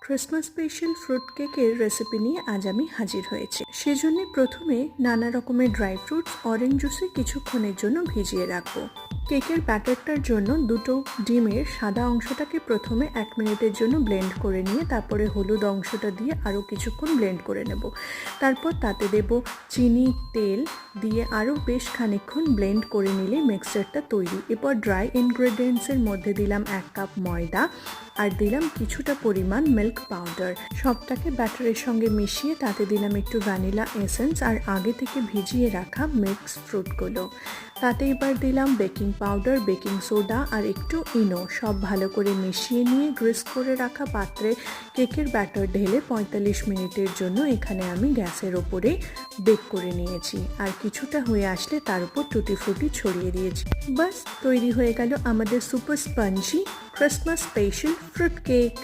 Christmas special fruit কেকের recipe নিয়ে আজ আমি হাজির হয়েছি। সেজন্য প্রথমে নানা রকমের ড্রাই ফ্রুটস অরেঞ্জ জুসে কিছুক্ষণের জন্য ভিজিয়ে রাখবো। কেকের ব্যাটারটার জন্য দুটো ডিমের সাদা অংশটাকে প্রথমে 1 মিনিটের জন্য ব্লেন্ড করে নিয়ে তারপরে হলুদ অংশটা দিয়ে আরও কিছুক্ষণ ব্লেন্ড করে নেব। তারপর তাতে দেব চিনি, তেল দিয়ে আরও বেশ খানিকক্ষণ ব্লেন্ড করে নিলে মিক্সচারটা তৈরি। এরপর ড্রাই ইনগ্রেডিয়েন্টসের মধ্যে দিলাম 1 কাপ ময়দা আর দিলাম কিছুটা পরিমাণ মিল্ক পাউডার। সবটাকে ব্যাটারের সঙ্গে মিশিয়ে তাতে দিলাম একটু ভ্যানিলা এসেন্স আর আগে থেকে ভিজিয়ে রাখা মিক্স ফ্রুটগুলো। তাতে এবার দিলাম বেকিং পাউডার, বেকিং সোডা আর একটু ইনো। সব ভালো করে মিশিয়ে নিয়ে গ্রিস করে রাখা পাত্রে কেকের ব্যাটার ঢেলে 45 মিনিটের জন্য এখানে আমি গ্যাসের ওপরে বেক করে নিয়েছি। আর কিছুটা হয়ে আসলে তার উপর টুটি ফ্রুটি ছড়িয়ে দিয়েছি। বাস তৈরি হয়ে গেল আমাদের super spongy Christmas special fruit cake.